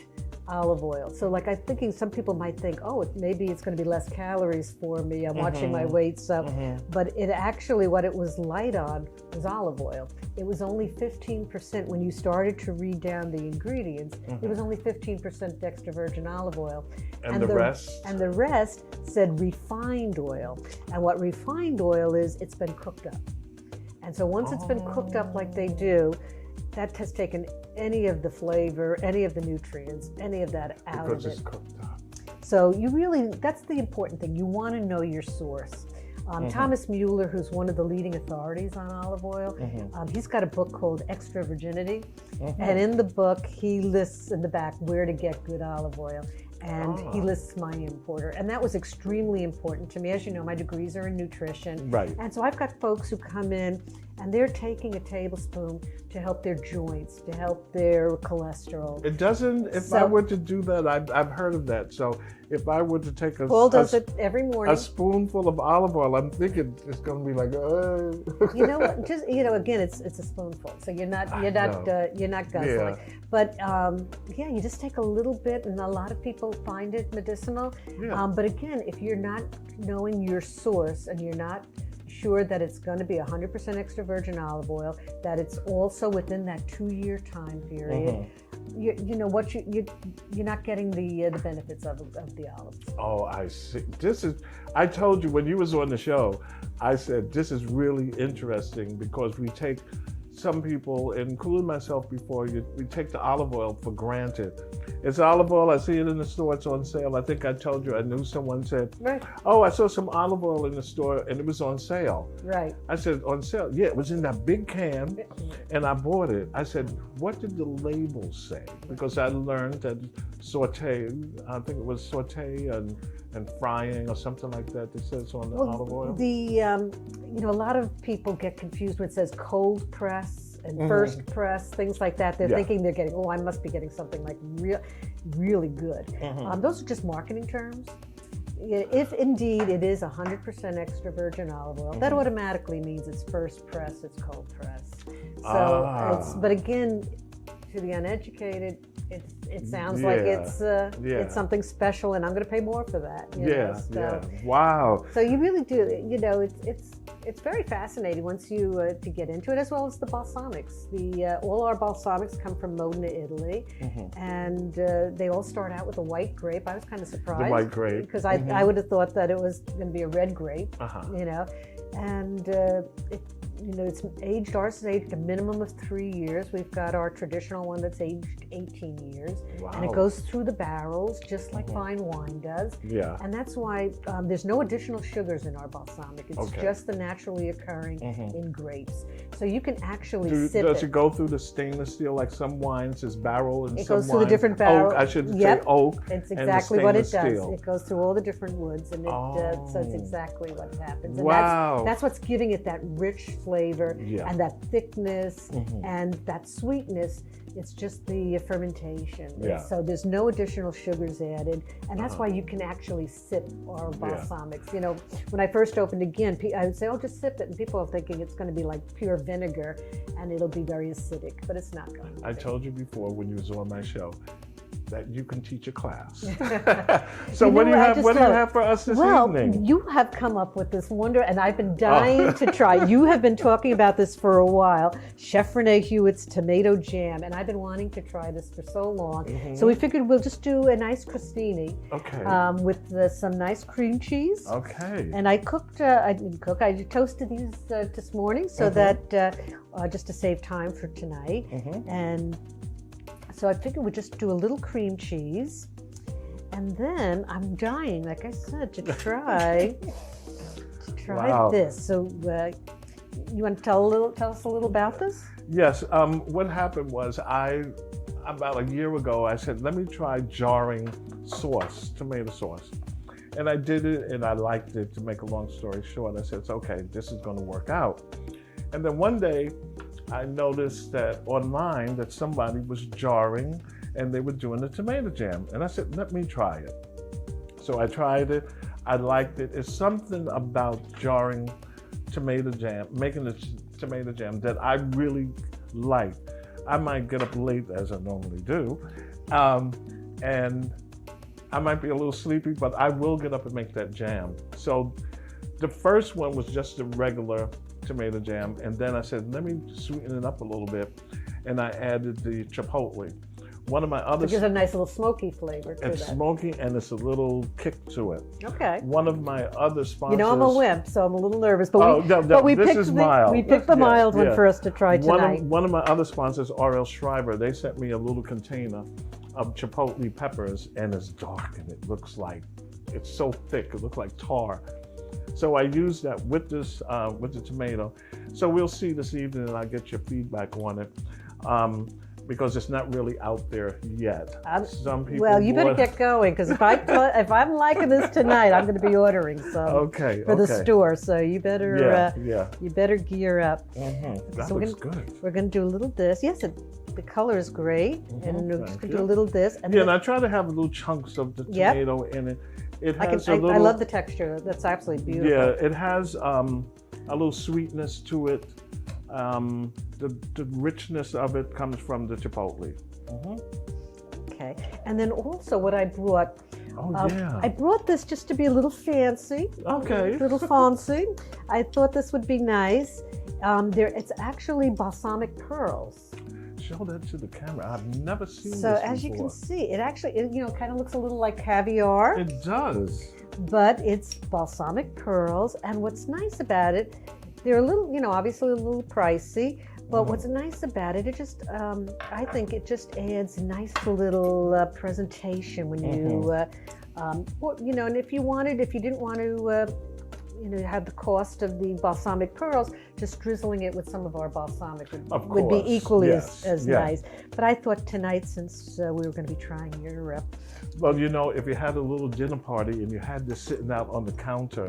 olive oil. So like I'm thinking some people might think, oh, maybe it's going to be less calories for me. I'm watching my weight. So, but it actually, what it was light on was olive oil. It was only 15%. When you started to read down the ingredients, it was only 15% extra virgin olive oil. And the rest? And the rest said refined oil. And what refined oil is, it's been cooked up. And so once it's been cooked up like they do, that has taken any of the flavor, any of the nutrients, any of that out of it. Because it's cooked up. So you really, that's the important thing. You want to know your source. Thomas Mueller, who's one of the leading authorities on olive oil, he's got a book called Extra Virginity. And in the book, he lists in the back where to get good olive oil. And he lists my importer. And that was extremely important to me. As you know, my degrees are in nutrition. Right. And so I've got folks who come in and they're taking a tablespoon to help their joints, to help their cholesterol. It doesn't, if I were to do that, I've heard of that. So if I were to take Paul does it every morning. A spoonful of olive oil, I'm thinking it's going to be like, You know what? Just again, it's a spoonful, so you're not guzzling. Yeah. But you just take a little bit, and a lot of people find it medicinal. Yeah. But again, if you're not knowing your source and you're not sure that it's going to be 100% extra virgin olive oil, that it's also within that 2-year time period. You're not getting the benefits of the olives. Oh, I see. I told you when you was on the show, I said, this is really interesting because we take some people, including myself before, we take the olive oil for granted. It's olive oil, I see it in the store, it's on sale. I think I told you, I knew someone said, Right. oh, I saw some olive oil in the store and it was on sale. Right. I said, on sale? Yeah, it was in that big can and I bought it. I said, what did the label say? Because I learned that saute, I think it was saute and frying or something like that. It says on the olive oil. A lot of people get confused when it says cold press and first press, things like that. They're thinking they're getting, I must be getting something like really good. Those are just marketing terms. If indeed it is 100% extra virgin olive oil, that automatically means it's first press, it's cold press. So, but again, to the uneducated, it sounds like it's something special, and I'm going to pay more for that. Wow. So you really do. It's very fascinating once you to get into it, as well as the balsamics. All our balsamics come from Modena, Italy, and they all start out with a white grape. I was kind of surprised. The white grape. Because I would have thought that it was going to be a red grape. And it's aged. Ours is aged a minimum of 3 years. We've got our traditional one that's aged 18 years. Wow. And it goes through the barrels just like fine wine does. Yeah. And that's why there's no additional sugars in our balsamic. It's just the naturally occurring in grapes. So you can actually sip it. Does it go through the stainless steel like some wines is barrel and it some goes through the different barrels. Oak, I should say oak. It's exactly what it does. Steel. It goes through all the different woods, and so it's exactly what happens. And wow. that's what's giving it that rich flavor and that thickness and that sweetness. It's just the fermentation. Yeah. So there's no additional sugars added, and that's why you can actually sip our balsamics. When I first opened again, I would say, "Oh, just sip it," and people are thinking it's going to be like pure vinegar, and it'll be very acidic, but it's not going to be. I told you before when you was on my show that you can teach a class. So what do you have for us this evening? Well, you have come up with this wonder, and I've been dying to try. You have been talking about this for a while, Chef Rene Hewitt's tomato jam, and I've been wanting to try this for so long. So we figured we'll just do a nice crostini with some nice cream cheese. Okay. And I cooked, I didn't cook, I toasted these this morning so that, just to save time for tonight. And so I figured we'd just do a little cream cheese, and then I'm dying, like I said, to try this. So you want to tell us a little about this? Yes. What happened was about a year ago, I said, let me try jarring sauce, tomato sauce. And I did it, and I liked it. To make a long story short, I said, okay, this is going to work out. And then one day, I noticed that online that somebody was jarring and they were doing the tomato jam. And I said, let me try it. So I tried it. I liked it. It's something about jarring tomato jam, making the tomato jam that I really like. I might get up late as I normally do. And I might be a little sleepy, but I will get up and make that jam. So the first one was just the regular tomato jam, and then I said, let me sweeten it up a little bit, and I added the chipotle. One of my other... It gives a nice little smoky flavor to that. It's smoky, and it's a little kick to it. Okay. One of my other sponsors... I'm a wimp, so I'm a little nervous, but this is mild. We picked the mild one for us to try tonight. One of my other sponsors, R.L. Schreiber, they sent me a little container of chipotle peppers, and it's dark, and it looks like, it's so thick, it looks like tar. So I used that with this, with the tomato. So we'll see this evening, and I'll get your feedback on it, because it's not really out there yet. Some people. Well, you better get going, because if I'm liking this tonight, I'm going to be ordering some for the store. So you better you better gear up. That so looks good. We're going to do a little this. Yes, the color is great, and we're just going to do a little this. And and I try to have little chunks of the tomato in it. It has I love the texture. That's absolutely beautiful. Yeah, it has a little sweetness to it. The richness of it comes from the chipotle. Okay, and then also what I brought. Yeah. I brought this just to be a little fancy. Okay. A little fancy. I thought this would be nice. It's actually balsamic pearls. Show that to the camera. I've never seen this So before. as you can see, it actually, kind of looks a little like caviar. It does. But it's balsamic pearls, and what's nice about it, they're a little, obviously a little pricey, But what's nice about it, I think it just adds a nice little presentation when you, and if you didn't want to, have the cost of the balsamic pearls, just drizzling it with some of our balsamic would be equally as nice. But I thought tonight, since we were going to be trying your well, if you had a little dinner party and you had this sitting out on the counter,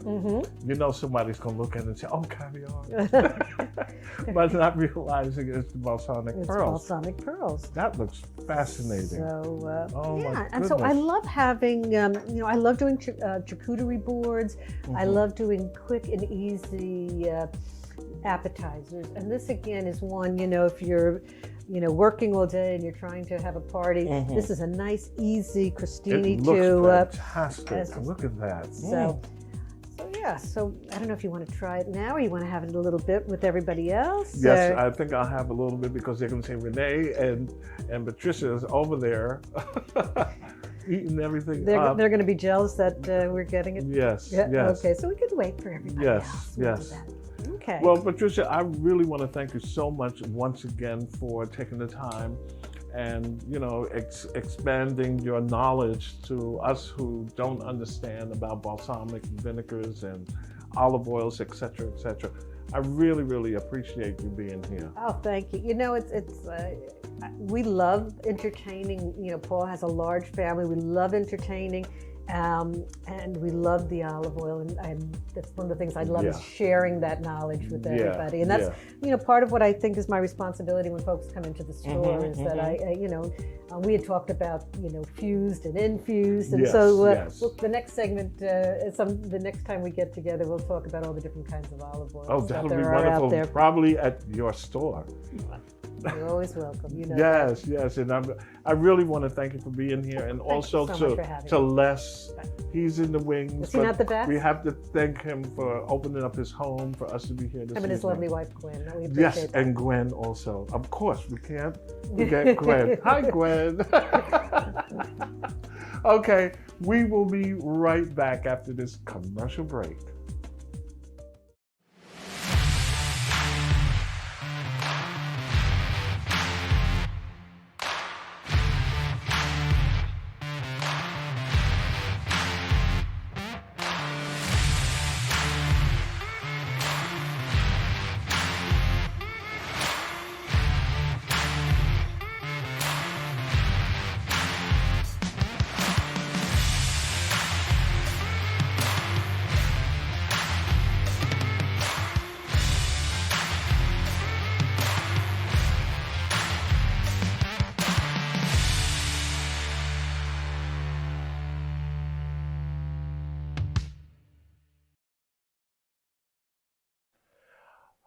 somebody's going to look at it and say, oh, caviar. But not realizing it's the balsamic pearls. Balsamic pearls. That looks fascinating. So, and so I love having, I love doing charcuterie boards. I love doing quick and easy appetizers. And this, again, is one, if you're working all day and you're trying to have a party, this is a nice, easy crostini it looks fantastic. Look at that. So I don't know if you want to try it now or you want to have it a little bit with everybody else. Yes, I think I'll have a little bit because they're going to say Rene and Patricia is over there eating everything up. They're going to be jealous that we're getting it. Yes, yes. Yes. Okay, so we could wait for everybody else. Yes. Okay. Well, Patricia, I really want to thank you so much once again for taking the time and, expanding your knowledge to us who don't understand about balsamic vinegars and olive oils, et cetera, et cetera. I really, really appreciate you being here. Oh, thank you. We love entertaining. Paul has a large family. We love entertaining. And we love the olive oil, and that's one of the things I love is sharing that knowledge with everybody. And that's part of what I think is my responsibility when folks come into the store is that we had talked about fused and infused, and look, the next segment, the next time we get together, we'll talk about all the different kinds of olive oils. Oh, that'll be wonderful. Probably at your store. You're always welcome. Yes, and I really want to thank you for being here, and also to Les. He's in the wings. Is he not the best? We have to thank him for opening up his home for us to be here this evening. And his lovely wife Gwen. We appreciate yes, that. and Gwen also. Of course, we can't forget Gwen. Hi, Gwen. Okay, we will be right back after this commercial break.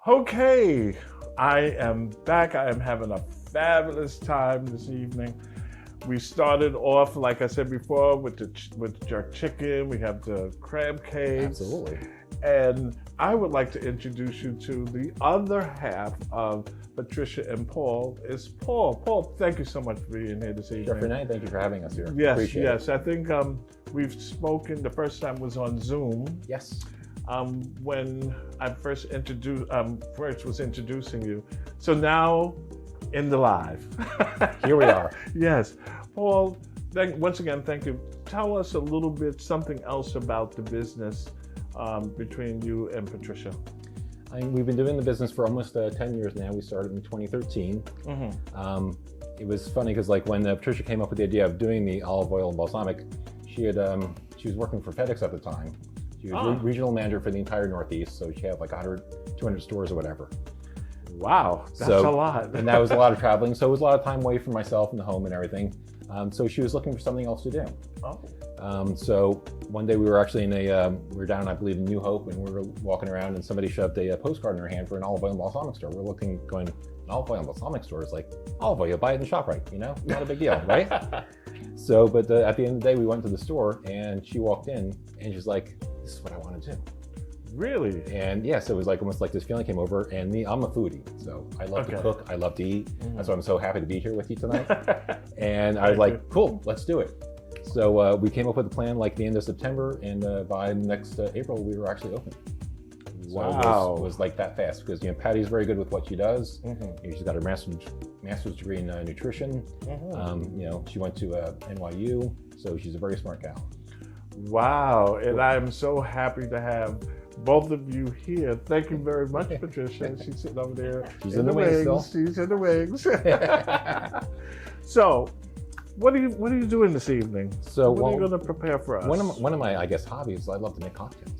Okay, I am back. I am having a fabulous time this evening. We started off, like I said before, with jerk chicken. We have the crab cakes. Absolutely. And I would like to introduce you to the other half of Patricia and Paul. Is Paul. Paul, thank you so much for being here this evening. Chef Rene, thank you for having us here. Yes, Appreciate yes. it. I think we've spoken. The first time was on Zoom. Yes. When I first was introducing you. So now in the live. Here we are. Yes. Paul, once again, thank you. Tell us a little bit, something else about the business between you and Patricia. We've been doing the business for almost 10 years now. We started in 2013. It was funny because when Patricia came up with the idea of doing the olive oil and balsamic, she was working for FedEx at the time. She was regional manager for the entire Northeast, so she had 100, 200 stores or whatever. Wow, that's a lot. And that was a lot of traveling, so it was a lot of time away from myself and the home and everything. So she was looking for something else to do. So one day we were actually we were down, I believe, in New Hope, and we were walking around, and somebody shoved a postcard in her hand for an olive oil and balsamic store. We're looking, going, an olive oil and balsamic store is like olive oil, you buy it in the ShopRite, not a big deal, right? So, but at the end of the day, we went to the store, and she walked in, and she's like, "This is what I want to do." Really? And yes, it was almost like this feeling came over, and I'm a foodie, so I love to cook, I love to eat. That's why I'm so happy to be here with you tonight. And I was like, cool, let's do it. So we came up with a plan the end of September, and by next April, we were actually open. So Wow. it was like that fast because Patty's very good with what she does. She's got her master's degree in nutrition. She went to NYU, so she's a very smart gal. Wow, and I'm so happy to have both of you here. Thank you very much, Patricia. She's sitting over there. She's in the wings still. She's in the wings. So, what are you doing this evening? So what are you going to prepare for us? One of my I guess hobbies. I love to make cocktails.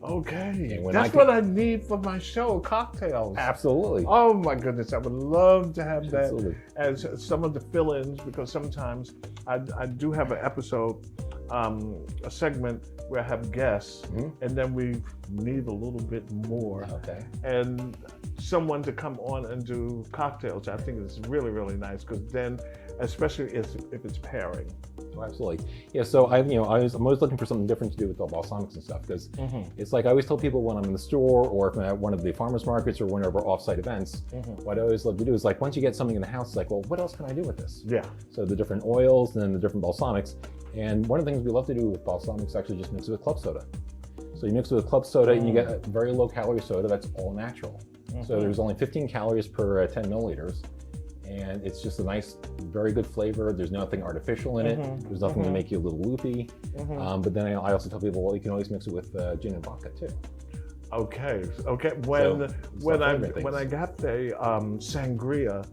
Okay, And that's what I need for my show, cocktails. Absolutely. Oh my goodness, I would love to have that Absolutely. as some of the fill-ins, because sometimes I do have an episode, a segment where I have guests, and then we need a little bit more. Okay. And someone to come on and do cocktails, I think it's really, really nice, because then, especially if it's pairing. Oh, absolutely. Yeah, so I'm always looking for something different to do with the balsamics and stuff, because it's like I always tell people when I'm in the store or if I'm at one of the farmers markets or one of our off-site events, what I always love to do is like once you get something in the house, it's like, well, what else can I do with this? Yeah. So the different oils and then the different balsamics. And one of the things we love to do with balsamics is actually just mix it with club soda. So you mix it with club soda and you get a very low calorie soda that's all natural. So there's only 15 calories per 10 milliliters. And it's just a nice, very good flavor. There's nothing artificial in it. There's nothing to make you a little loopy. But then I also tell people, well, you can always mix it with gin and vodka too. Okay. When I got the sangria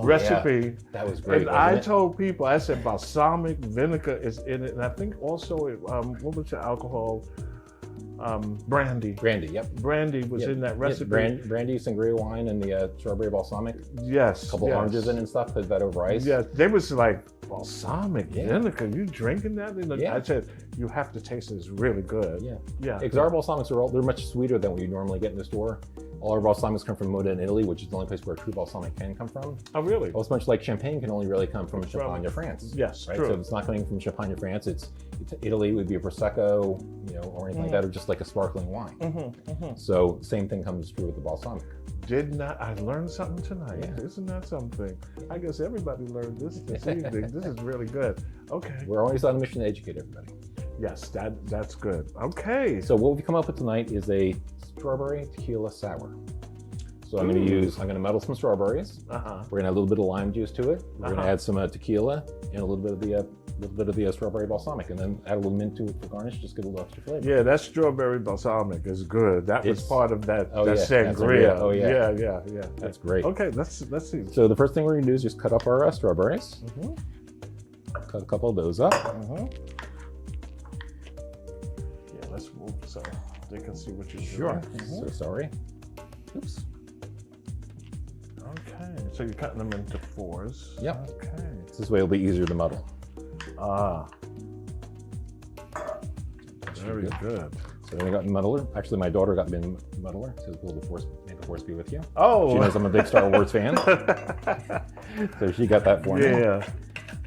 recipe, yeah. That was great. And I told people, I said balsamic vinegar is in it, and I think also what was the alcohol? Brandy. Brandy, yep. Brandy was in that recipe. Brandy, sangria wine, and the strawberry balsamic. Yes. A couple oranges in and stuff. Put that over ice. Yeah, they was like, balsamic vinegar. You drinking that? Yeah. I said, you have to taste it. It's really good. Yeah. Because our balsamics they're much sweeter than what you normally get in the store. All our balsamics come from Moda in Italy, which is the only place where a true balsamic can come from. Oh, really? Almost much like champagne can only really come from Champagne, France. Yes, right? true. So it's not coming from Champagne, France. It's Italy would be a prosecco, or anything like that, or just like a sparkling wine. So same thing comes true with the balsamic. I learned something tonight. Yeah. Isn't that something? I guess everybody learned this evening. This is really good. Okay. We're always on a mission to educate everybody. Yes, that's good. Okay. So what we've come up with tonight is a strawberry tequila sour. So I'm going to muddle some strawberries. We're going to add a little bit of lime juice to it. We're going to add some tequila and a little bit of the strawberry balsamic, and then add a little mint to it for garnish. Just get a little extra flavor. Yeah, that strawberry balsamic is good. That was part of that sangria. Oh yeah. Yeah. That's great. Okay, let's see. So the first thing we're going to do is just cut up our strawberries. Cut a couple of those up. Yeah, let's move so they can see what you're Sure. doing. So sorry. Oops. Okay, so you're cutting them into fours. Yep. Okay. This way it'll be easier to muddle. Very good. So then I got muddler. Actually, my daughter got me a muddler. So may the force be with you. Oh. She knows I'm a big Star Wars fan. So she got that for me. Yeah.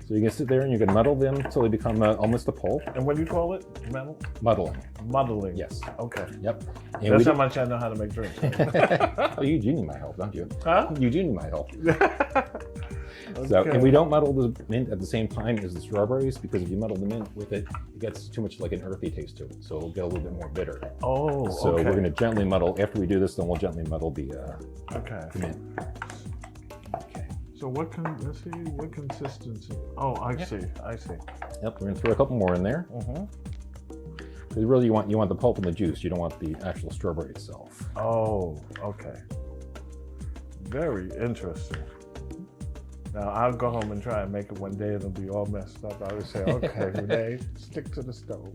So you can sit there and you can muddle them until they become almost a pulp. And what do you call it? Muddling. Muddling. Yes. Okay. Yep. And That's how much I know how to make drinks. Oh, you do need my help, don't you? Huh? You do need my help. Okay. So, and we don't muddle the mint at the same time as the strawberries, because if you muddle the mint with it, it gets too much like an earthy taste to it. So it'll get a little bit more bitter. Oh, So okay. we're going to gently muddle. After we do this, then we'll gently muddle the mint. Okay. So let's see, what consistency? Oh, I see. Yep, we're going to throw a couple more in there. Because really you want the pulp and the juice. You don't want the actual strawberry itself. Oh, okay. Very interesting. Now, I'll go home and try and make it one day. It'll be all messed up. I'll just say, okay, Rene, stick to the stove.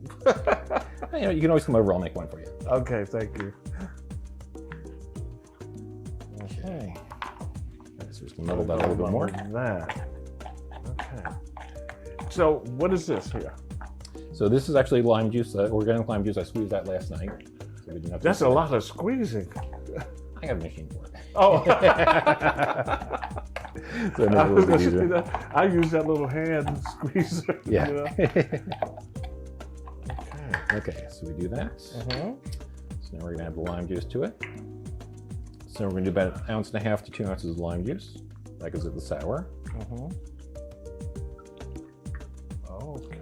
You can always come over. I'll make one for you. Okay, thank you. Okay. So just muddle that a little bit more. Okay. So what is this here? So this is actually lime juice, organic lime juice. I squeezed that last night. So we didn't have to That's a lot of squeezing. I got a machine for it. Oh. So it makes it a little bit easier. I use that little hand squeezer. Yeah. You know? Okay, so we do that. So now we're going to add the lime juice to it. So we're going to do about 1.5 ounces to 2 ounces of lime juice. That gives it the sour. Okay.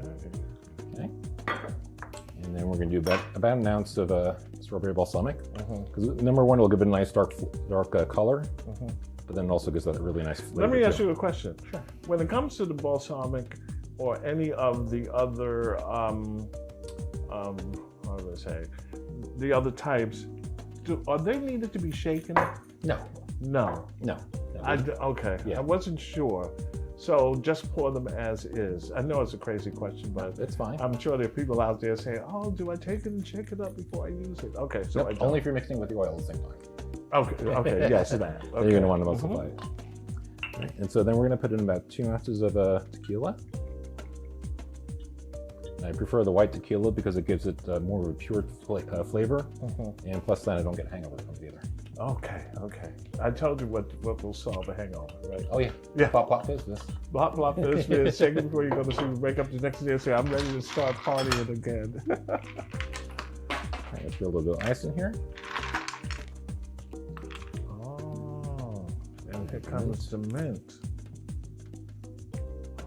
And then we're going to do about 1 ounce of strawberry balsamic. Because number one, it'll give it a nice dark color, but then it also gives that a really nice flavor. Let me ask too. you a question. Sure. When it comes to the balsamic or any of the other, how do I say, the other types, are they needed to be shaken? No. No. Okay. Yeah. I wasn't sure. So just pour them as is. I know it's a crazy question, but It's fine. I'm sure there are people out there saying, "Oh, do I take it and shake it up before I use it?" Okay, so Nope, I don't. only if you're mixing with the oil at the same time. Okay, yes, that. Then you're going to want to multiply it. Right. And so then we're going to put in about 2 ounces of tequila. And I prefer the white tequila because it gives it more of a pure flavor, and plus then I don't get hangover from it either. Okay. I told you what will solve a hangover, right? Oh yeah. Yeah. Plop, plop, fizz, fizz. Blop, blop, this, this, shake it before you go to sleep. Wake up the next day and say, "I'm ready to start partying again." Right, let's put a little bit of ice in here. Oh, and here comes the mint.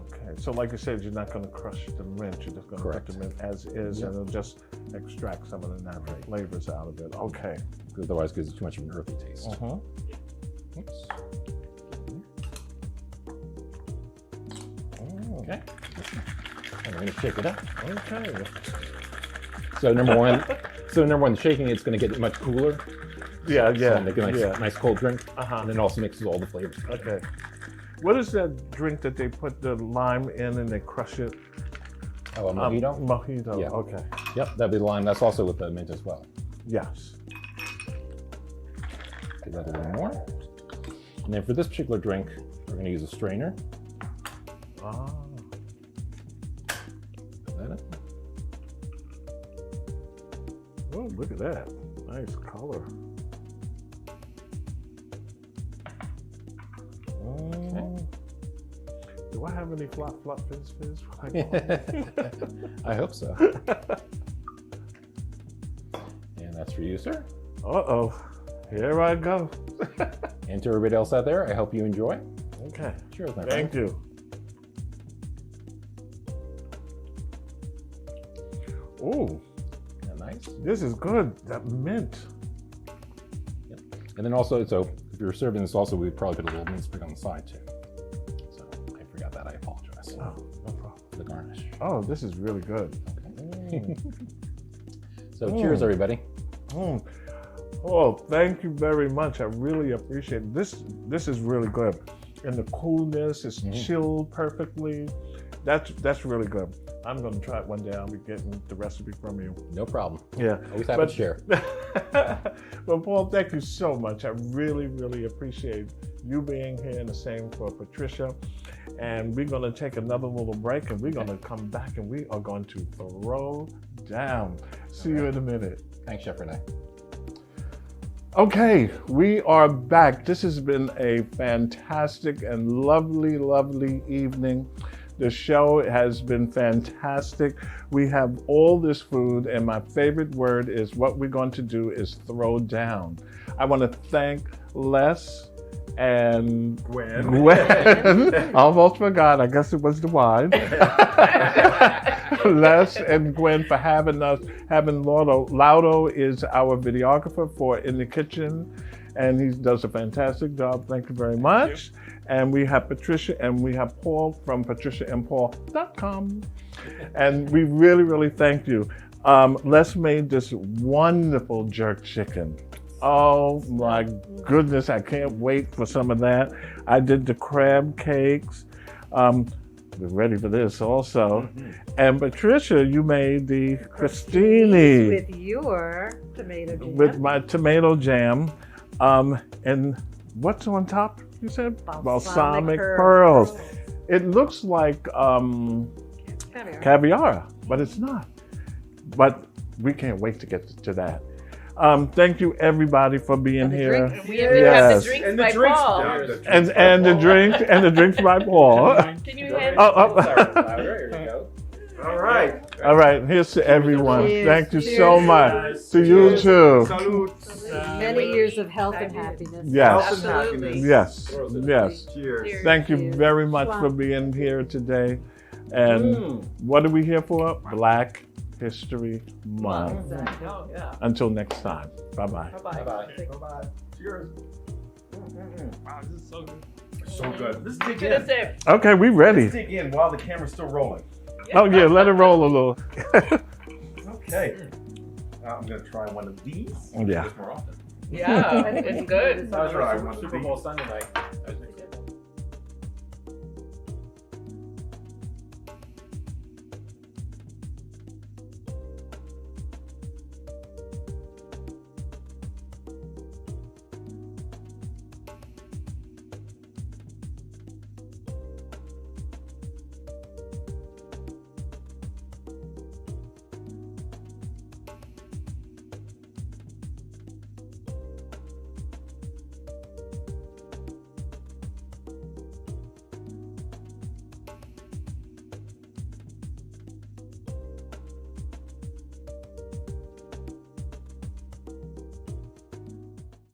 Okay, so like I said, you're not going to crush the mint. You're just going to put the mint as is, and it'll just extract some of the natural flavors out of it. Okay. Because otherwise it gives it too much of an earthy taste. Oops. Okay. And we're going to shake it up. Okay. So number one, shaking it's going to get much cooler. Yeah. So make a nice cold drink. And then it also mixes all the flavors. Okay. What is that drink that they put the lime in and they crush it? Oh, a mojito? Mojito. Yeah. Okay. Yep, that'd be the lime. That's also with the mint as well. Yes. Give that a little more. And then for this particular drink, we're going to use a strainer. Ah. Put that in. Oh, look at that. Nice color. Do I have any flop, flop, fizz, fizz? I hope so. And that's for you, sir. Uh-oh. Here I go. And to everybody else out there, I hope you enjoy. Okay. Cheers, my friend. Thank you. Ooh, Yeah, nice. this is good. That mint. Yep. And then also, so if you're serving this also, we'd probably put a little mint sprig on the side too. So I forgot that, I apologize. Oh, no problem. For the garnish. Oh, this is really good. Okay. So cheers, everybody. Mm. Oh, thank you very much. I really appreciate it. This is really good. And the coolness is chilled perfectly. That's really good. I'm going to try it one day. I'll be getting the recipe from you. No problem. Yeah. Always happy to share. Well, Paul, thank you so much. I really, really appreciate you being here, and the same for Patricia. And we're going to take another little break, and we're going to come back, and we are going to throw down. See you in a minute. Thanks, Chef Rene. Okay, we are back. This has been a fantastic and lovely, lovely evening. The show has been fantastic. We have all this food, and my favorite word is what we're going to do is throw down. I want to thank Les and Gwen. Almost forgot. I guess it was the wine. Les and Gwen for having us. Having Laudo. Laudo is our videographer for In the Kitchen, and he does a fantastic job. Thank you very much. And we have Patricia and we have Paul from patriciaandpaul.com. And we really, really thank you. Les made this wonderful jerk chicken. Oh my goodness, I can't wait for some of that. I did the crab cakes. We're ready for this also. And Patricia, you made the crostini. With your tomato jam. With my tomato jam. And what's on top, you said? Balsamic pearls. It looks like caviar, but it's not. But we can't wait to get to that. Thank you everybody for being here. We have to have the drinks by Paul. And the drinks by Paul. Can you hand There you go. All right. All right, here's to everyone. Cheers. Thank you Cheers. so much. To you too. Salud. Many years of health and happiness. Yes. Health and happiness. Yes. Yes. Cheers. Thank you Cheers. very much for being here today. And what are we here for? Black History Month. Exactly. Oh, yeah. Until next time. Bye-bye. Bye-bye. Bye-bye. Bye-bye. Cheers. Wow, this is so good. So good. Let's dig Good in. sip. Okay, we ready. Let's dig in while the camera's still rolling. Oh yeah, let it roll a little. Okay. I'm going to try one of these. Yeah. More often. Yeah, it's good. That's right. Super Bowl Sunday night.